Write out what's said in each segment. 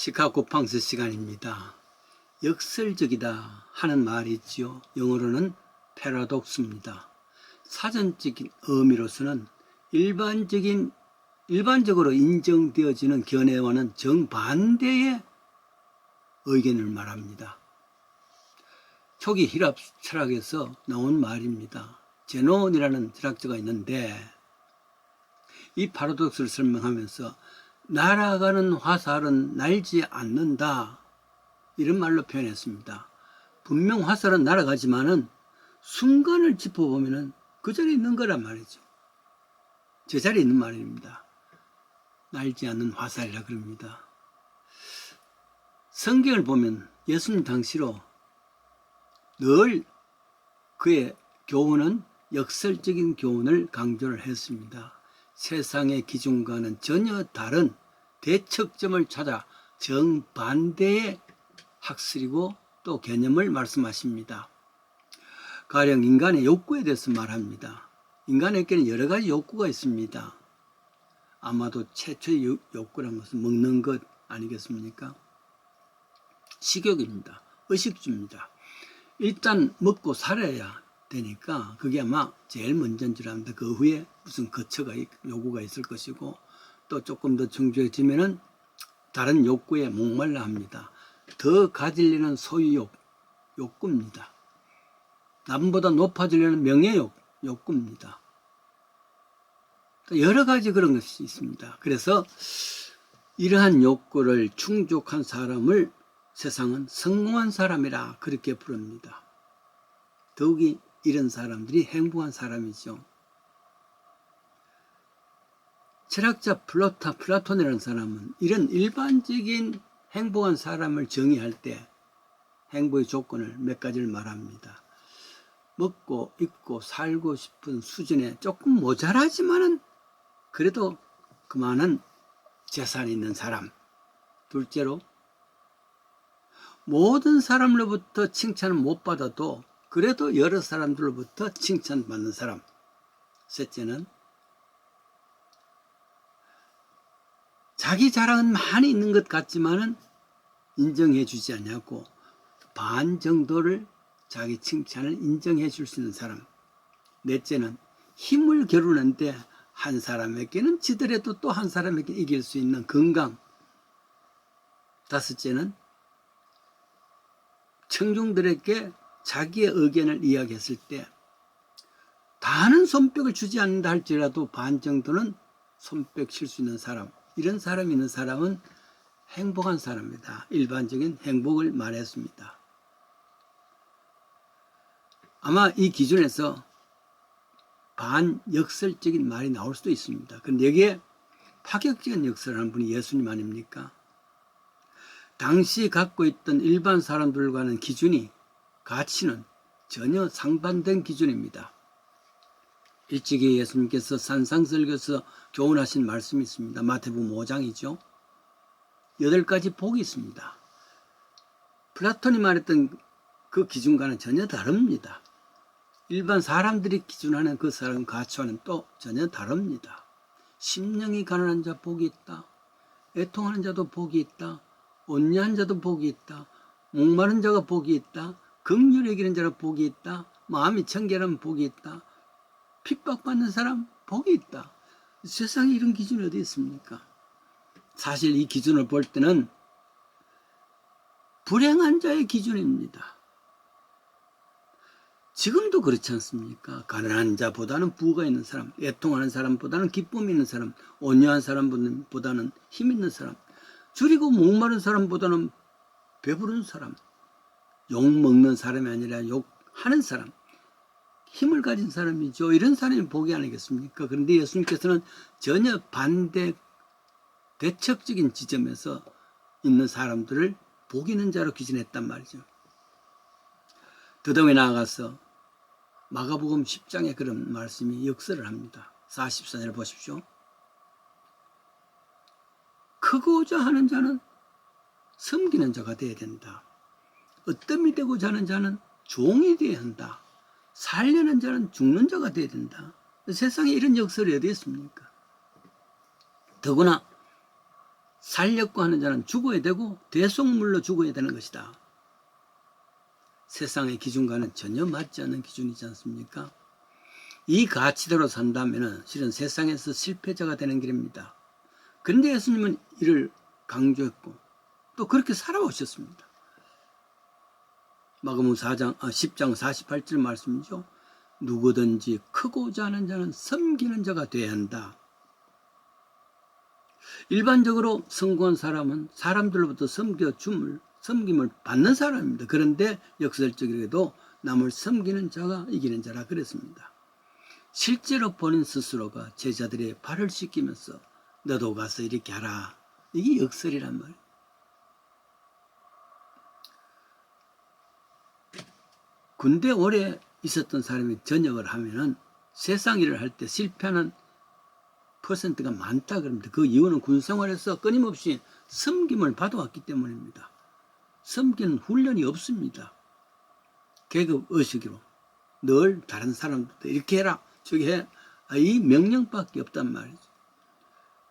시카고 팡스 시간입니다. 역설적이다 하는 말이 있지요. 영어로는 패러독스입니다. 사전적인 의미로서는 일반적으로 인정되어지는 견해와는 정반대의 의견을 말합니다. 초기 히랍 철학에서 나온 말입니다. 제논이라는 철학자가 있는데 이 파라독스를 설명하면서 날아가는 화살은 날지 않는다, 이런 말로 표현했습니다. 분명 화살은 날아가지만은 순간을 짚어보면 그 자리에 있는 거란 말이죠. 제자리에 있는 말입니다. 날지 않는 화살이라 그럽니다. 성경을 보면 예수님 당시로 늘 그의 교훈은 역설적인 교훈을 강조를 했습니다. 세상의 기준과는 전혀 다른 대척점을 찾아 정반대의 학설이고 또 개념을 말씀하십니다. 가령 인간의 욕구에 대해서 말합니다. 인간에게는 여러 가지 욕구가 있습니다. 아마도 최초의 욕구란 것은 먹는 것 아니겠습니까? 식욕입니다. 의식주입니다. 일단 먹고 살아야 되니까 그게 아마 제일 먼저인 줄 압니다. 그 후에 무슨 요구가 있을 것이고 또 조금 더 정교해지면은 다른 욕구에 목말라 합니다. 더 가지려는 소유욕, 욕구입니다. 남보다 높아지려는 명예욕, 욕구입니다. 또 여러 가지 그런 것이 있습니다. 그래서 이러한 욕구를 충족한 사람을 세상은 성공한 사람이라 그렇게 부릅니다. 더욱이 이런 사람들이 행복한 사람이죠. 철학자 플라톤이라는 사람은 이런 일반적인 행복한 사람을 정의할 때 행복의 조건을 몇 가지를 말합니다. 먹고 입고 살고 싶은 수준에 조금 모자라지만은 그래도 그만한 재산이 있는 사람. 둘째로, 모든 사람으로부터 칭찬을 못 받아도 그래도 여러 사람들로부터 칭찬받는 사람. 셋째는, 자기 자랑은 많이 있는 것 같지만은 인정해 주지 않냐고 반 정도를 자기 칭찬을 인정해 줄 수 있는 사람. 넷째는 힘을 겨루는데 한 사람에게는 지더라도 또 한 사람에게 이길 수 있는 건강. 다섯째는 청중들에게 자기의 의견을 이야기했을 때 다는 손뼉을 주지 않는다 할지라도 반 정도는 손뼉 칠 수 있는 사람. 이런 사람이 있는 사람은 행복한 사람입니다. 일반적인 행복을 말했습니다. 아마 이 기준에서 반역설적인 말이 나올 수도 있습니다. 그런데 여기에 파격적인 역설을 하는 분이 예수님 아닙니까? 당시 갖고 있던 일반 사람들과는 기준이, 가치는 전혀 상반된 기준입니다. 일찍이 예수님께서 산상설교에서 교훈하신 말씀이 있습니다. 마태복음 5장이죠. 8가지 복이 있습니다. 플라톤이 말했던 그 기준과는 전혀 다릅니다. 일반 사람들이 기준하는 그 사람 가치와는 또 전혀 다릅니다. 심령이 가난한 자 복이 있다. 애통하는 자도 복이 있다. 온유한 자도 복이 있다. 목마른 자가 복이 있다. 긍휼히 여기는 자가 복이 있다. 마음이 청결한 복이 있다. 핍박받는 사람 복이 있다. 세상에 이런 기준이 어디 있습니까? 사실 이 기준을 볼 때는 불행한 자의 기준입니다. 지금도 그렇지 않습니까? 가난한 자보다는 부가 있는 사람, 애통하는 사람보다는 기쁨이 있는 사람, 온유한 사람보다는 힘 있는 사람, 줄이고 목마른 사람보다는 배부른 사람, 욕먹는 사람이 아니라 욕하는 사람, 힘을 가진 사람이죠. 이런 사람이 복이 아니겠습니까? 그런데 예수님께서는 전혀 반대 대척적인 지점에서 있는 사람들을 복 있는 자로 기준했단 말이죠. 더더욱 나아가서 마가복음 10장에 그런 말씀이 역설을 합니다. 44절을 보십시오. 크고자 하는 자는 섬기는 자가 되어야 된다. 어뜸이 되고자 하는 자는 종이 되어야 한다. 살려는 자는 죽는 자가 되어야 된다. 세상에 이런 역설이 어디 있습니까? 더구나 살려고 하는 자는 죽어야 되고 대속물로 죽어야 되는 것이다. 세상의 기준과는 전혀 맞지 않는 기준이지 않습니까? 이 가치대로 산다면 실은 세상에서 실패자가 되는 길입니다. 그런데 예수님은 이를 강조했고 또 그렇게 살아오셨습니다. 마가복음 10장 48절 말씀이죠. 누구든지 크고자 하는 자는 섬기는 자가 되어야 한다. 일반적으로 성공한 사람은 사람들로부터 섬김을 받는 사람입니다. 그런데 역설적이게도 남을 섬기는 자가 이기는 자라 그랬습니다. 실제로 본인 스스로가 제자들의 발을 씻기면서 너도 가서 이렇게 하라. 이게 역설이란 말이에요. 군대 오래 있었던 사람이 전역을 하면은 세상 일을 할 때 실패하는 퍼센트가 많다 그럽니다. 그 이유는 군 생활에서 끊임없이 섬김을 받아왔기 때문입니다. 섬기는 훈련이 없습니다. 계급 의식으로 늘 다른 사람들도 이렇게 해라 저기 해. 이 명령밖에 없단 말이죠.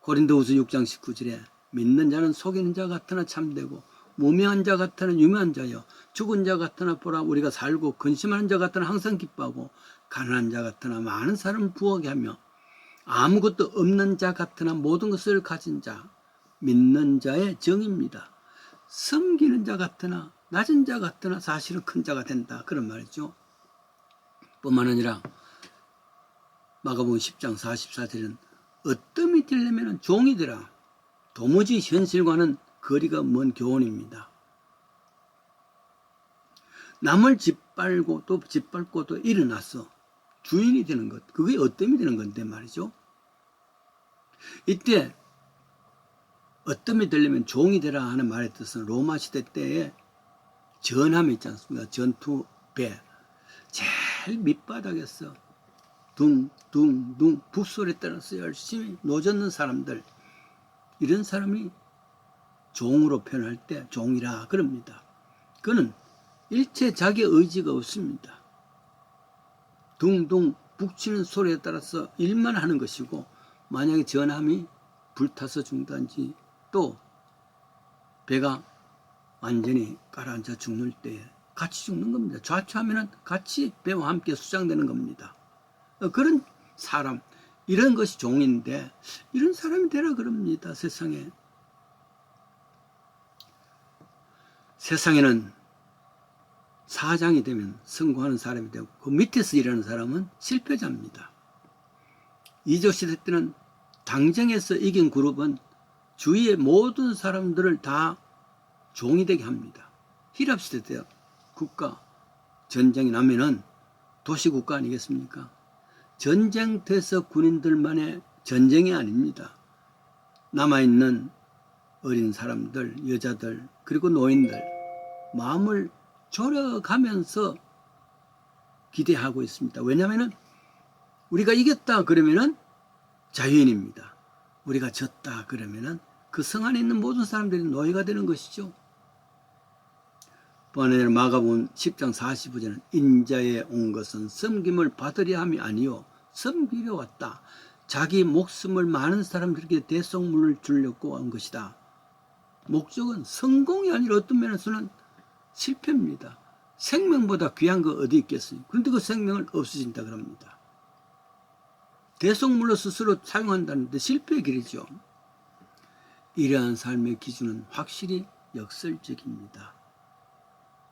고린도후서 6장 19절에 믿는 자는 속이는 자 같으나 참되고 무명한 자 같으나 유명한 자여 죽은 자 같으나 보라 우리가 살고 근심하는 자 같으나 항상 기뻐하고 가난한 자 같으나 많은 사람을 부하게 하며 아무것도 없는 자 같으나 모든 것을 가진 자 믿는 자의 정입니다. 섬기는 자 같으나 낮은 자 같으나 사실은 큰 자가 된다 그런 말이죠. 뿐만 아니라 마가복음 10장 44절은 어뜸이 되려면 종이 되라. 도무지 현실과는 거리가 먼 교훈입니다. 남을 짓밟고 또 일어나서 주인이 되는 것, 그게 어뜸이 되는 건데 말이죠. 이때 어뜸이 되려면 종이 되라 하는 말의 뜻은 로마 시대 때에 전함이 있지 않습니까? 전투배 제일 밑바닥에서 둥둥둥 북소리에 따라서 열심히 노젓는 사람들, 이런 사람이 종으로 표현할 때 종이라 그럽니다. 그는 일체 자기 의지가 없습니다. 둥둥 북치는 소리에 따라서 일만 하는 것이고 만약에 전함이 불타서 죽든지 또 배가 완전히 가라앉아 죽는 때에 같이 죽는 겁니다. 좌초하면 같이 배와 함께 수장되는 겁니다. 그런 사람, 이런 것이 종인데 이런 사람이 되라 그럽니다. 세상에는 사장이 되면 성공하는 사람이 되고 그 밑에서 일하는 사람은 실패자입니다. 이조 시대 때는 당정에서 이긴 그룹은 주위의 모든 사람들을 다 종이 되게 합니다. 히랍 시대 때 국가 전쟁이 나면은 도시국가 아니겠습니까? 전쟁터에서 군인들만의 전쟁이 아닙니다. 남아있는 어린 사람들, 여자들, 그리고 노인들 마음을 졸여가면서 기대하고 있습니다. 왜냐하면 우리가 이겼다 그러면은 자유인입니다. 우리가 졌다 그러면은 그 성 안에 있는 모든 사람들이 노예가 되는 것이죠. 번외로 마가복음 10장 45절은 인자에 온 것은 섬김을 받으려 함이 아니요 섬기려 왔다. 자기 목숨을 많은 사람들에게 대속물을 주려고 한 것이다. 목적은 성공이 아니라 어떤 면에서는 실패입니다. 생명보다 귀한 거 어디 있겠어요? 그런데 그 생명을 없어진다 그럽니다. 대속물로 스스로 사용한다는데 실패의 길이죠. 이러한 삶의 기준은 확실히 역설적입니다.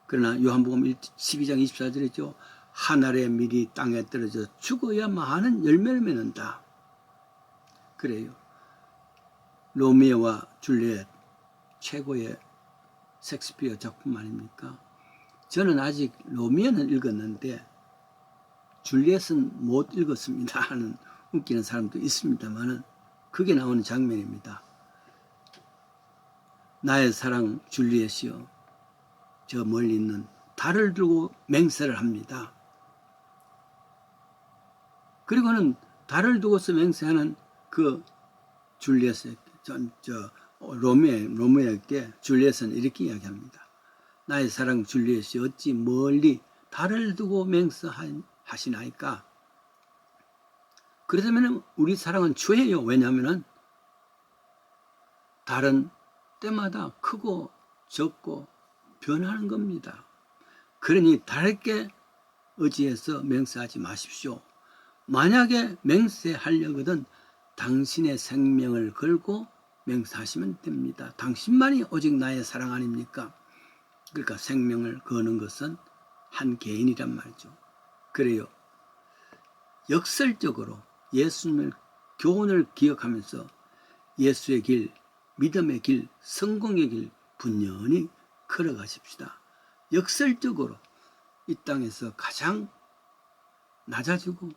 그러나 요한복음 12장 24절이죠. 한 알의 밀이 땅에 떨어져 죽어야 많은 열매를 맺는다. 그래요. 로미오와 줄리엣 최고의 셰익스피어 작품 아닙니까? 저는 아직 로미오는 읽었는데 줄리엣은 못 읽었습니다 하는 웃기는 사람도 있습니다만은 그게 나오는 장면입니다. 나의 사랑 줄리엣이여 저 멀리 있는 달을 들고 맹세를 합니다. 그리고는 달을 두고서 맹세하는 그 줄리엣의 로미오에게 줄리엣은 이렇게 이야기합니다. 나의 사랑 줄리엣이 어찌 멀리 달을 두고 맹세하시나이까? 그렇다면 우리 사랑은 추해요. 왜냐하면 다른 때마다 크고 적고 변하는 겁니다. 그러니 다르게 의지해서 맹세하지 마십시오. 만약에 맹세하려거든 당신의 생명을 걸고 맹세하시면 됩니다. 당신만이 오직 나의 사랑 아닙니까? 그러니까 생명을 거는 것은 한 개인이란 말이죠. 그래요. 역설적으로 예수님의 교훈을 기억하면서 예수의 길, 믿음의 길, 성공의 길 분연히 걸어가십시다. 역설적으로 이 땅에서 가장 낮아지고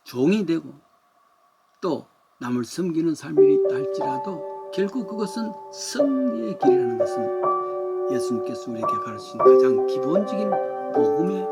종이 되고 또 남을 섬기는 삶이 있다 할지라도 결국 그것은 승리의 길이라는 것은 예수님께서 우리에게 가르치신 가장 기본적인 복음의